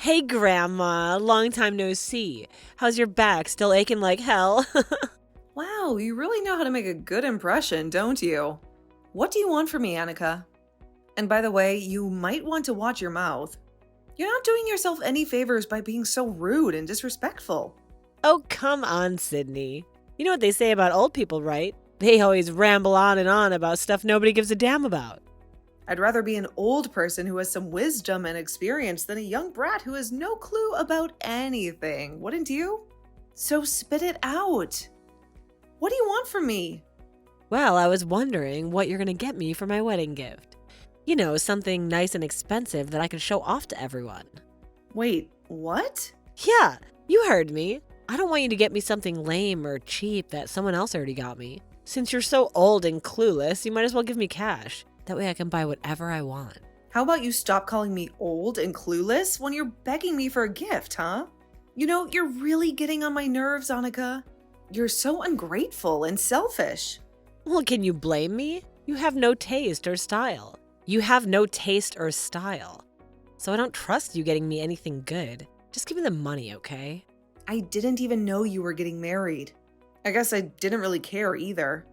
Hey, Grandma. Long time no see. How's your back? Still aching like hell? Wow, you really know how to make a good impression, don't you? What do you want from me, Annika? And by the way, you might want to watch your mouth. You're not doing yourself any favors by being so rude and disrespectful. Oh, come on, Sydney. You know what they say about old people, right? They always ramble on and on about stuff nobody gives a damn about. I'd rather be an old person who has some wisdom and experience than a young brat who has no clue about anything, wouldn't you? So spit it out. What do you want from me? Well, I was wondering what you're going to get me for my wedding gift. You know, something nice and expensive that I can show off to everyone. Wait, what? Yeah, you heard me. I don't want you to get me something lame or cheap that someone else already got me. Since you're so old and clueless, you might as well give me cash. That way I can buy whatever I want. How about you stop calling me old and clueless when you're begging me for a gift, huh? You know, you're really getting on my nerves, Annika. You're so ungrateful and selfish. Well, can you blame me? You have no taste or style. You have no taste or style. So I don't trust you getting me anything good. Just give me the money, okay? I didn't even know you were getting married. I guess I didn't really care either.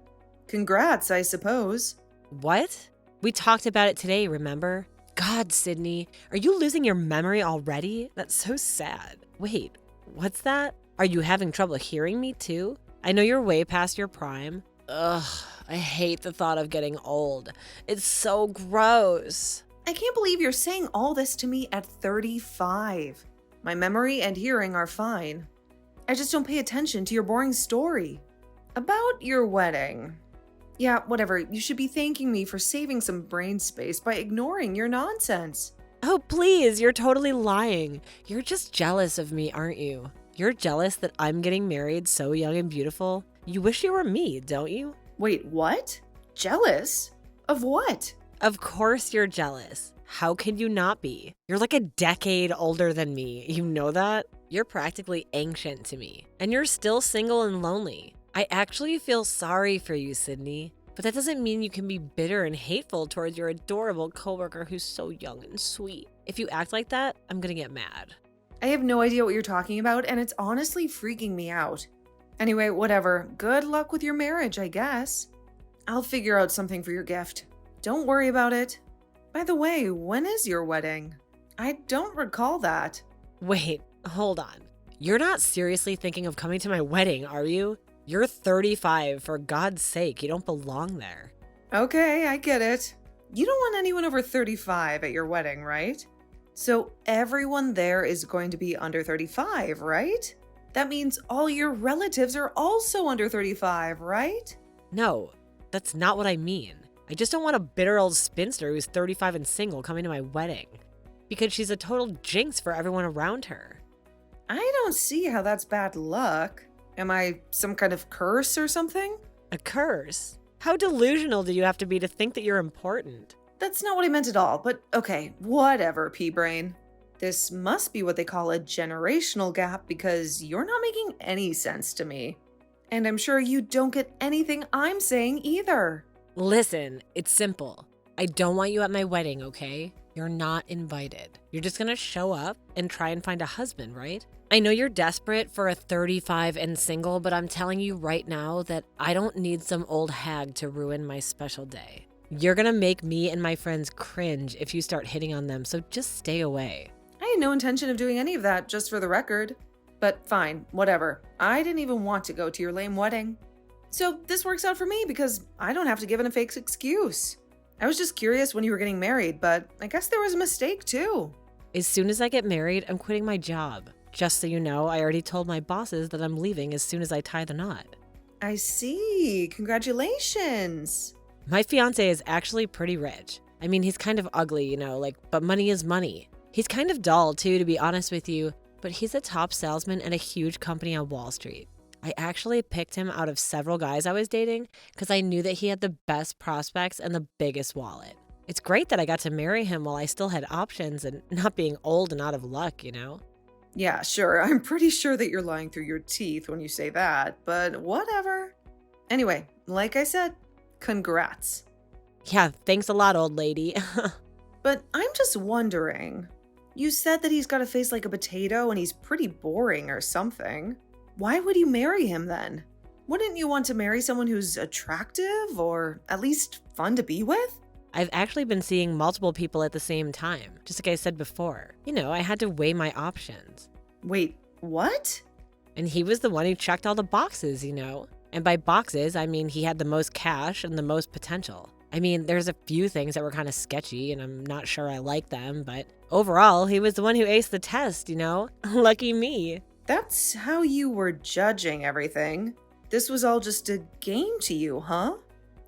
Congrats, I suppose. What? We talked about it today, remember? God, Sydney, are you losing your memory already? That's so sad. Wait, what's that? Are you having trouble hearing me too? I know you're way past your prime. Ugh, I hate the thought of getting old. It's so gross. I can't believe you're saying all this to me at 35. My memory and hearing are fine. I just don't pay attention to your boring story. About your wedding. Yeah, whatever. You should be thanking me for saving some brain space by ignoring your nonsense. Oh, please, you're totally lying. You're just jealous of me, aren't you? You're jealous that I'm getting married so young and beautiful. You wish you were me, don't you? Wait, what? Jealous? Of what? Of course you're jealous. How can you not be? You're like a decade older than me. You know that? You're practically ancient to me. And you're still single and lonely. I actually feel sorry for you, Sydney. But that doesn't mean you can be bitter and hateful towards your adorable coworker who's so young and sweet. If you act like that, I'm gonna get mad. I have no idea what you're talking about, and it's honestly freaking me out. Anyway, whatever. Good luck with your marriage, I guess. I'll figure out something for your gift. Don't worry about it. By the way, when is your wedding? I don't recall that. Wait, hold on. You're not seriously thinking of coming to my wedding, are you? You're 35, for God's sake, you don't belong there. Okay, I get it. You don't want anyone over 35 at your wedding, right? So everyone there is going to be under 35, right? That means all your relatives are also under 35, right? No, that's not what I mean. I just don't want a bitter old spinster who's 35 and single coming to my wedding. Because she's a total jinx for everyone around her. I don't see how that's bad luck. Am I some kind of curse or something? A curse? How delusional do you have to be to think that you're important? That's not what I meant at all, but okay, whatever, pea-brain. This must be what they call a generational gap because you're not making any sense to me. And I'm sure you don't get anything I'm saying either. Listen, it's simple. I don't want you at my wedding, okay? You're not invited. You're just gonna show up and try and find a husband, right? I know you're desperate for a 35 and single, but I'm telling you right now that I don't need some old hag to ruin my special day. You're gonna make me and my friends cringe if you start hitting on them, so just stay away. I had no intention of doing any of that, just for the record. But fine, whatever. I didn't even want to go to your lame wedding. So this works out for me because I don't have to give in a fake excuse. I was just curious when you were getting married, but I guess there was a mistake too. As soon as I get married, I'm quitting my job. Just so you know, I already told my bosses that I'm leaving as soon as I tie the knot. I see. Congratulations. My fiance is actually pretty rich. I mean, he's kind of ugly, you know, but money is money. He's kind of dull too, to be honest with you, but he's a top salesman at a huge company on Wall Street. I actually picked him out of several guys I was dating because I knew that he had the best prospects and the biggest wallet. It's great that I got to marry him while I still had options and not being old and out of luck, you know? Yeah, sure. I'm pretty sure that you're lying through your teeth when you say that, but whatever. Anyway, like I said, congrats. Yeah, thanks a lot, old lady. But I'm just wondering, You said that he's got a face like a potato and he's pretty boring or something. Why would you marry him then? Wouldn't you want to marry someone who's attractive or at least fun to be with? I've actually been seeing multiple people at the same time, just like I said before. I had to weigh my options. Wait, what? And he was the one who checked all the boxes. And by boxes, I mean he had the most cash and the most potential. There's a few things that were kind of sketchy and I'm not sure I like them, but overall, he was the one who aced the test. Lucky me. That's how you were judging everything. This was all just a game to you, huh?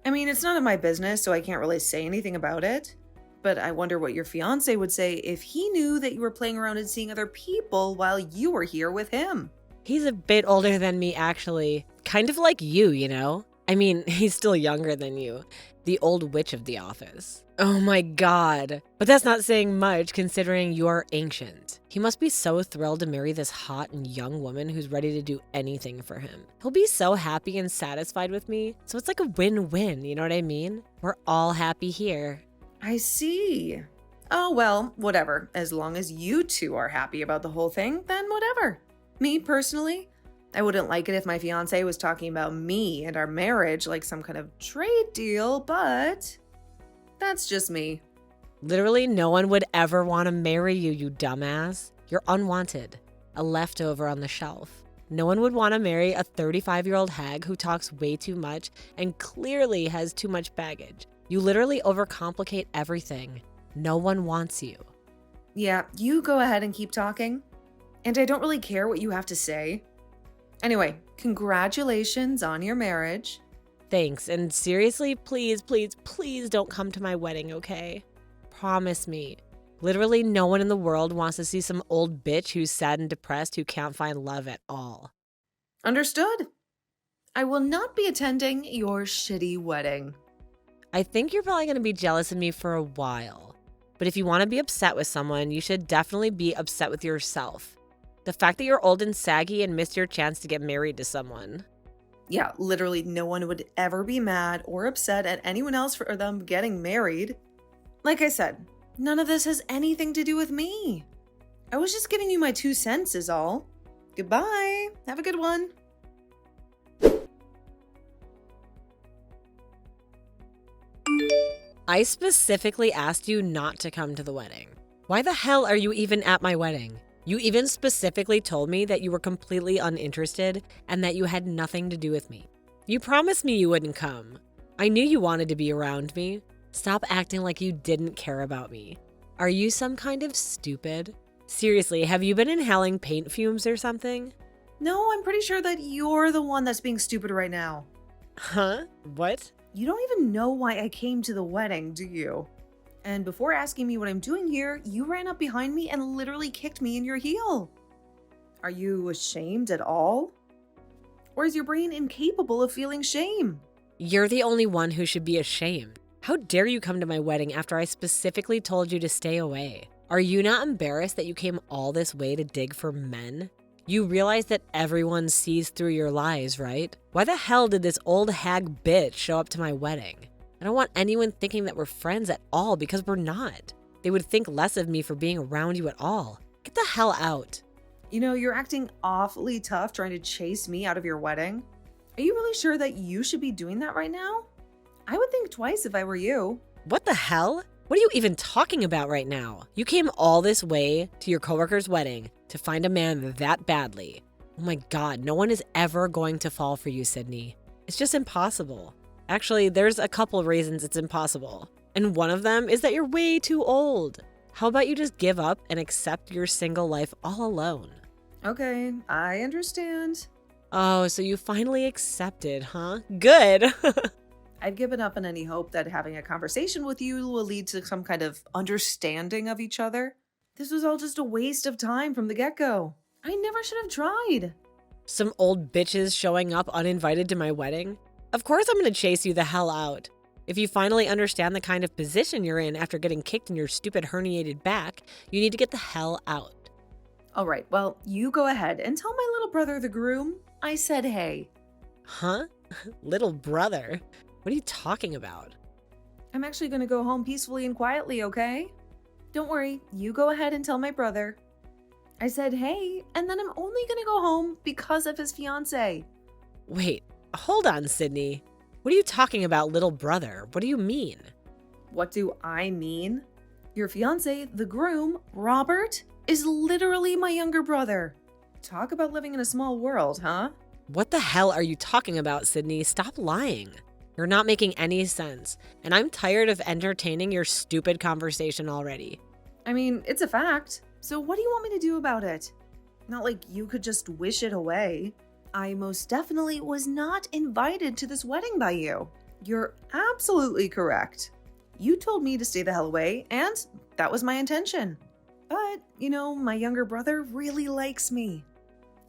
It's none of my business, so I can't really say anything about it. But I wonder what your fiance would say if he knew that you were playing around and seeing other people while you were here with him. He's a bit older than me, actually. Kind of like you. He's still younger than you. The old witch of the office. Oh my god. But that's not saying much considering you're ancient. He must be so thrilled to marry this hot and young woman who's ready to do anything for him. He'll be so happy and satisfied with me. So it's like a win-win, you know what I mean? We're all happy here. I see. Oh, well, whatever. As long as you two are happy about the whole thing, then whatever. Me, personally, I wouldn't like it if my fiance was talking about me and our marriage like some kind of trade deal, but that's just me. Literally, no one would ever want to marry you, you dumbass. You're unwanted, a leftover on the shelf. No one would want to marry a 35-year-old hag who talks way too much and clearly has too much baggage. You literally overcomplicate everything. No one wants you. Yeah, you go ahead and keep talking. And I don't really care what you have to say. Anyway, congratulations on your marriage. Thanks, and seriously, please, please, please don't come to my wedding, okay? Promise me. Literally no one in the world wants to see some old bitch who's sad and depressed who can't find love at all. Understood. I will not be attending your shitty wedding. I think you're probably going to be jealous of me for a while. But if you want to be upset with someone, you should definitely be upset with yourself. The fact that you're old and saggy and missed your chance to get married to someone. Yeah, literally no one would ever be mad or upset at anyone else for them getting married. Like I said, none of this has anything to do with me. I was just giving you my 2 cents is all. Goodbye. Have a good one. I specifically asked you not to come to the wedding. Why the hell are you even at my wedding? You even specifically told me that you were completely uninterested and that you had nothing to do with me. You promised me you wouldn't come. I knew you wanted to be around me. Stop acting like you didn't care about me. Are you some kind of stupid? Seriously, have you been inhaling paint fumes or something? No, I'm pretty sure that you're the one that's being stupid right now. Huh? What? You don't even know why I came to the wedding, do you? And before asking me what I'm doing here, you ran up behind me and literally kicked me in your heel. Are you ashamed at all? Or is your brain incapable of feeling shame? You're the only one who should be ashamed. How dare you come to my wedding after I specifically told you to stay away? Are you not embarrassed that you came all this way to dig for men? You realize that everyone sees through your lies, right? Why the hell did this old hag bitch show up to my wedding? I don't want anyone thinking that we're friends at all because we're not. They would think less of me for being around you at all. Get the hell out. You know, you're acting awfully tough trying to chase me out of your wedding. Are you really sure that you should be doing that right now? I would think twice if I were you. What the hell? What are you even talking about right now? You came all this way to your coworker's wedding to find a man that badly. Oh my god, no one is ever going to fall for you, Sydney. It's just impossible. Actually, there's a couple reasons it's impossible. And one of them is that you're way too old. How about you just give up and accept your single life all alone? Okay, I understand. Oh, so you finally accepted, huh? Good. I've given up on any hope that having a conversation with you will lead to some kind of understanding of each other. This was all just a waste of time from the get-go. I never should have tried. Some old bitches showing up uninvited to my wedding? Of course I'm gonna chase you the hell out. If you finally understand the kind of position you're in after getting kicked in your stupid herniated back, you need to get the hell out. All right, well, you go ahead and tell my little brother, the groom, I said hey. Huh? Little brother? What are you talking about? I'm actually going to go home peacefully and quietly, okay? Don't worry, you go ahead and tell my brother. I said, hey, and then I'm only gonna go home because of his fiance. Wait, hold on, Sydney. What are you talking about, little brother? What do you mean? What do I mean? Your fiance, the groom, Robert, is literally my younger brother. Talk about living in a small world, huh? What the hell are you talking about, Sydney? Stop lying. You're not making any sense, and I'm tired of entertaining your stupid conversation already. I mean, it's a fact. So what do you want me to do about it? Not like you could just wish it away. I most definitely was not invited to this wedding by you. You're absolutely correct. You told me to stay the hell away, and that was my intention. But, my younger brother really likes me.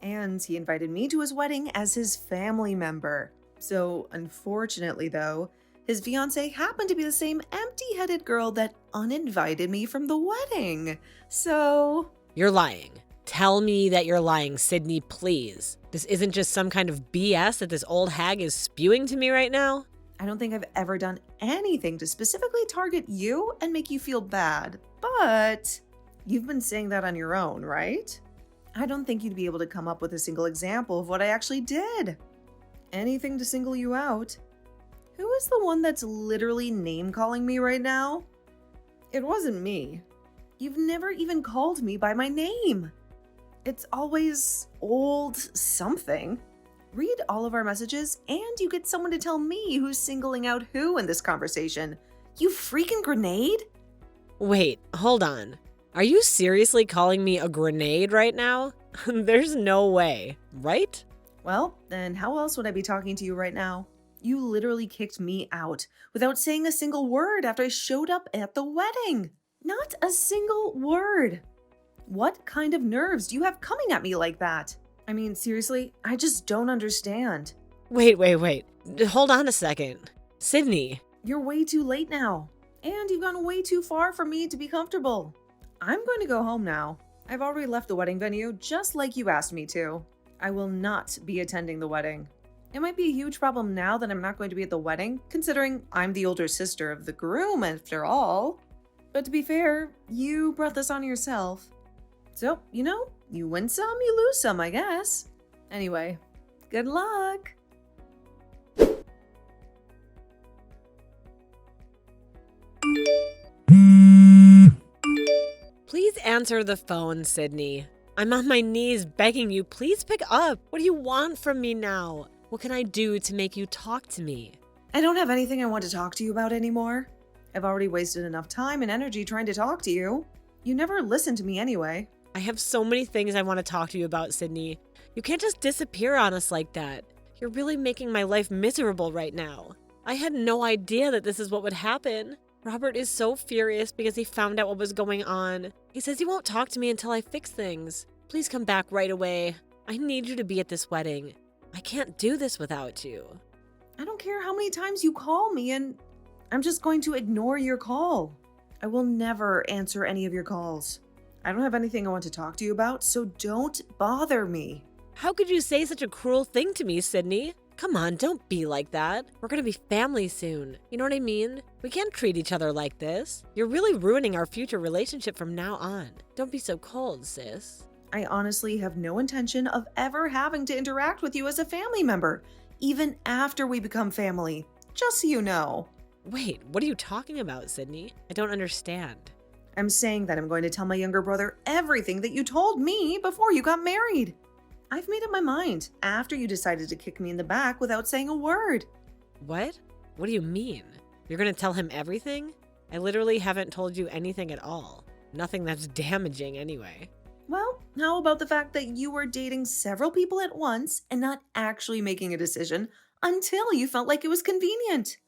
And he invited me to his wedding as his family member. So, unfortunately though, his fiancée happened to be the same empty-headed girl that uninvited me from the wedding. So... You're lying. Tell me that you're lying, Sydney, please. This isn't just some kind of BS that this old hag is spewing to me right now? I don't think I've ever done anything to specifically target you and make you feel bad. But you've been saying that on your own, right? I don't think you'd be able to come up with a single example of what I actually did. Anything to single you out. Who is the one that's literally name-calling me right now? It wasn't me. You've never even called me by my name. It's always old something. Read all of our messages and you get someone to tell me who's singling out who in this conversation. You freaking grenade? Wait, hold on. Are you seriously calling me a grenade right now? There's no way, right? Well, then how else would I be talking to you right now? You literally kicked me out without saying a single word after I showed up at the wedding. Not a single word. What kind of nerves do you have coming at me like that? I mean, seriously, I just don't understand. Wait. Hold on a second. Sydney. You're way too late now. And you've gone way too far for me to be comfortable. I'm going to go home now. I've already left the wedding venue just like you asked me to. I will not be attending the wedding. It might be a huge problem now that I'm not going to be at the wedding, considering I'm the older sister of the groom after all. But to be fair, you brought this on yourself. So, you win some, you lose some, I guess. Anyway, good luck. Please answer the phone, Sydney. I'm on my knees begging you, please pick up. What do you want from me now? What can I do to make you talk to me? I don't have anything I want to talk to you about anymore. I've already wasted enough time and energy trying to talk to you. You never listen to me anyway. I have so many things I want to talk to you about, Sydney. You can't just disappear on us like that. You're really making my life miserable right now. I had no idea that this is what would happen. Robert is so furious because he found out what was going on. He says he won't talk to me until I fix things. Please come back right away. I need you to be at this wedding. I can't do this without you. I don't care how many times you call me, and I'm just going to ignore your call. I will never answer any of your calls. I don't have anything I want to talk to you about, so don't bother me. How could you say such a cruel thing to me, Sydney? Come on, don't be like that. We're gonna be family soon. You know what I mean? We can't treat each other like this. You're really ruining our future relationship from now on. Don't be so cold, sis. I honestly have no intention of ever having to interact with you as a family member, even after we become family. Just so you know. Wait, what are you talking about, Sydney? I don't understand. I'm saying that I'm going to tell my younger brother everything that you told me before you got married. I've made up my mind after you decided to kick me in the back without saying a word. What? What do you mean? You're gonna tell him everything? I literally haven't told you anything at all. Nothing that's damaging anyway. Well, how about the fact that you were dating several people at once and not actually making a decision until you felt like it was convenient?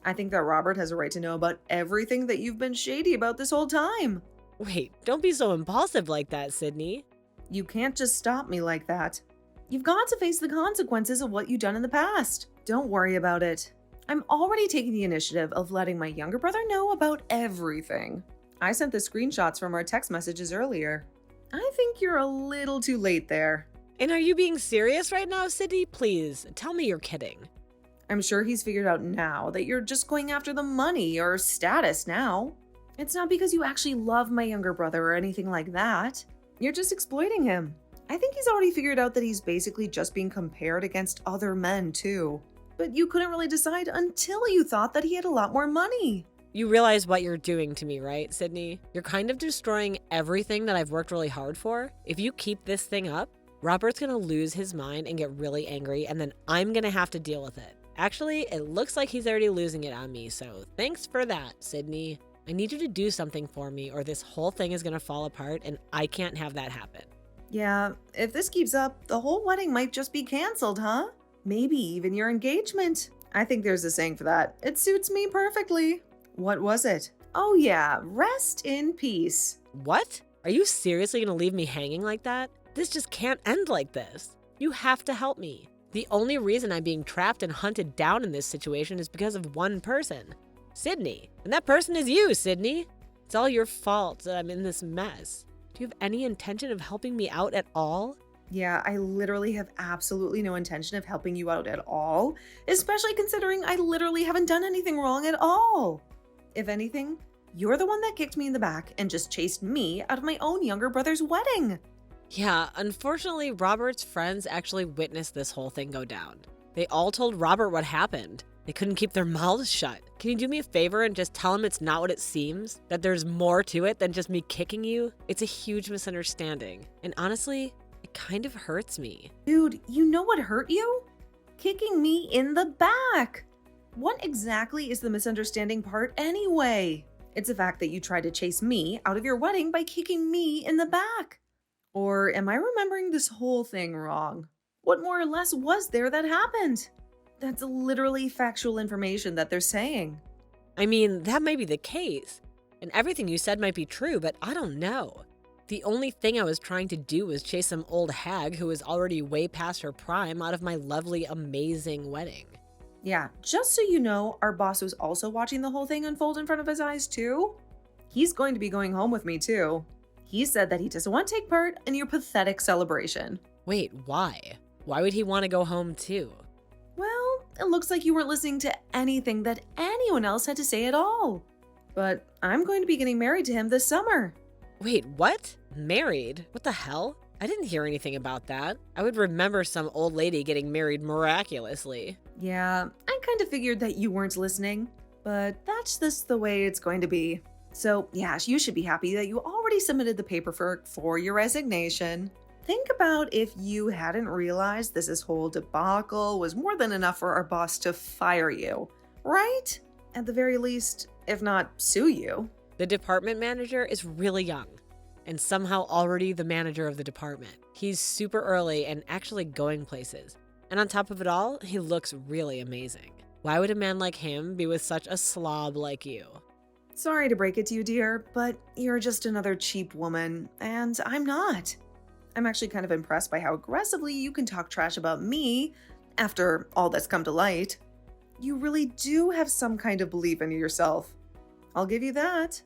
I think that Robert has a right to know about everything that you've been shady about this whole time. Wait, don't be so impulsive like that, Sydney. You can't just stop me like that. You've got to face the consequences of what you've done in the past. Don't worry about it. I'm already taking the initiative of letting my younger brother know about everything. I sent the screenshots from our text messages earlier. I think you're a little too late there. And are you being serious right now, Sydney? Please, tell me you're kidding. I'm sure he's figured out now that you're just going after the money or status now. It's not because you actually love my younger brother or anything like that. You're just exploiting him. I think he's already figured out that he's basically just being compared against other men, too. But you couldn't really decide until you thought that he had a lot more money. You realize what you're doing to me, right, Sydney? You're kind of destroying everything that I've worked really hard for. If you keep this thing up, Robert's gonna lose his mind and get really angry, and then I'm gonna have to deal with it. Actually, it looks like he's already losing it on me, so thanks for that, Sydney. I need you to do something for me, or this whole thing is gonna fall apart, and I can't have that happen. Yeah, if this keeps up, the whole wedding might just be canceled, huh? Maybe even your engagement. I think there's a saying for that. It suits me perfectly. What was it? Oh yeah, rest in peace. What? Are you seriously gonna leave me hanging like that? This just can't end like this. You have to help me. The only reason I'm being trapped and hunted down in this situation is because of one person, Sydney. And that person is you, Sydney. It's all your fault that I'm in this mess. Do you have any intention of helping me out at all? Yeah, I literally have absolutely no intention of helping you out at all, especially considering I literally haven't done anything wrong at all. If anything, you're the one that kicked me in the back and just chased me out of my own younger brother's wedding. Yeah, unfortunately, Robert's friends actually witnessed this whole thing go down. They all told Robert what happened. They couldn't keep their mouths shut. Can you do me a favor and just tell him it's not what it seems? That there's more to it than just me kicking you? It's a huge misunderstanding. And honestly, it kind of hurts me. Dude, you know what hurt you? Kicking me in the back. What exactly is the misunderstanding part anyway? It's the fact that you tried to chase me out of your wedding by kicking me in the back. Or am I remembering this whole thing wrong? What more or less was there that happened? That's literally factual information that they're saying. I mean, that may be the case. And everything you said might be true, but I don't know. The only thing I was trying to do was chase some old hag who was already way past her prime out of my lovely, amazing wedding. Yeah, just so you know, our boss was also watching the whole thing unfold in front of his eyes too. He's going to be going home with me too. He said that he doesn't want to take part in your pathetic celebration. Wait, why? Why would he want to go home too? Well, it looks like you weren't listening to anything that anyone else had to say at all. But I'm going to be getting married to him this summer. Wait, what? Married? What the hell? I didn't hear anything about that. I would remember some old lady getting married miraculously. Yeah, I kind of figured that you weren't listening, but that's just the way it's going to be. So yeah, you should be happy that you already submitted the paperwork for your resignation. Think about if you hadn't realized this whole debacle was more than enough for our boss to fire you, right? At the very least, if not sue you. The department manager is really young and somehow already the manager of the department. He's super early and actually going places. And on top of it all, he looks really amazing. Why would a man like him be with such a slob like you? Sorry to break it to you, dear, but you're just another cheap woman, and I'm not. I'm actually kind of impressed by how aggressively you can talk trash about me after all that's come to light. You really do have some kind of belief in yourself. I'll give you that.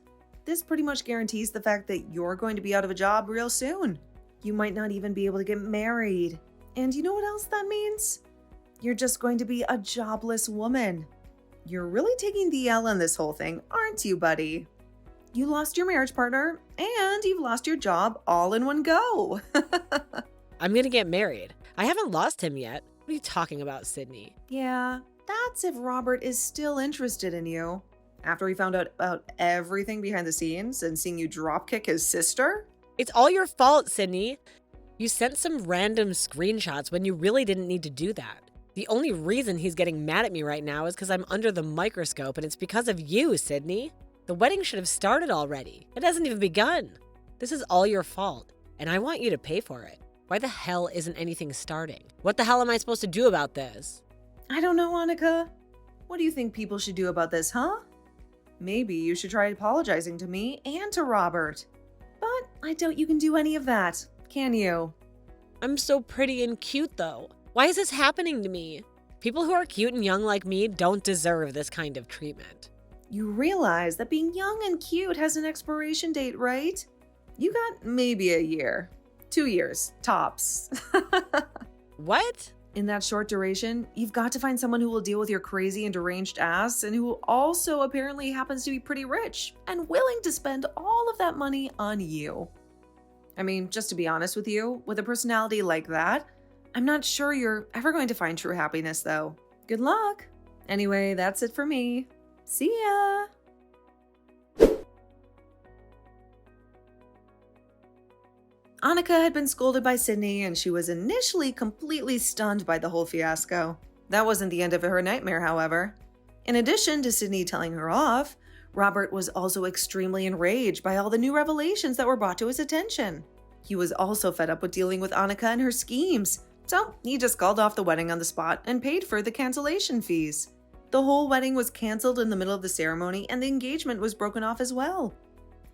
This pretty much guarantees the fact that you're going to be out of a job real soon. You might not even be able to get married. And you know what else that means? You're just going to be a jobless woman. You're really taking the L in this whole thing, aren't you, buddy? You lost your marriage partner, and you've lost your job all in one go. I'm gonna get married. I haven't lost him yet. What are you talking about, Sydney? Yeah, that's if Robert is still interested in you. After he found out about everything behind the scenes and seeing you dropkick his sister? It's all your fault, Sydney. You sent some random screenshots when you really didn't need to do that. The only reason he's getting mad at me right now is because I'm under the microscope, and it's because of you, Sydney. The wedding should have started already. It hasn't even begun. This is all your fault, and I want you to pay for it. Why the hell isn't anything starting? What the hell am I supposed to do about this? I don't know, Annika. What do you think people should do about this, huh? Maybe you should try apologizing to me and to Robert. But I doubt you can do any of that, can you? I'm so pretty and cute, though. Why is this happening to me? People who are cute and young like me don't deserve this kind of treatment. You realize that being young and cute has an expiration date, right? You got maybe a year. 2 years, tops. What? In that short duration, you've got to find someone who will deal with your crazy and deranged ass and who also apparently happens to be pretty rich and willing to spend all of that money on you. I mean, just to be honest with you, with a personality like that, I'm not sure you're ever going to find true happiness though. Good luck! Anyway, that's it for me. See ya! Annika had been scolded by Sydney, and she was initially completely stunned by the whole fiasco. That wasn't the end of her nightmare, however. In addition to Sydney telling her off, Robert was also extremely enraged by all the new revelations that were brought to his attention. He was also fed up with dealing with Annika and her schemes, so he just called off the wedding on the spot and paid for the cancellation fees. The whole wedding was cancelled in the middle of the ceremony, and the engagement was broken off as well.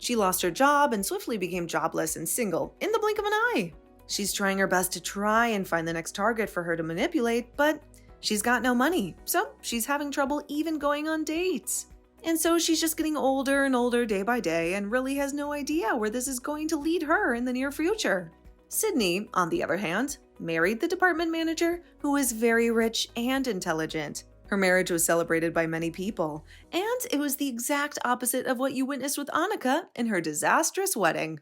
She lost her job and swiftly became jobless and single in the blink of an eye. She's trying her best to try and find the next target for her to manipulate, but she's got no money, so she's having trouble even going on dates. And so she's just getting older and older day by day and really has no idea where this is going to lead her in the near future. Sydney, on the other hand, married the department manager who is very rich and intelligent. Her marriage was celebrated by many people, and it was the exact opposite of what you witnessed with Annika in her disastrous wedding.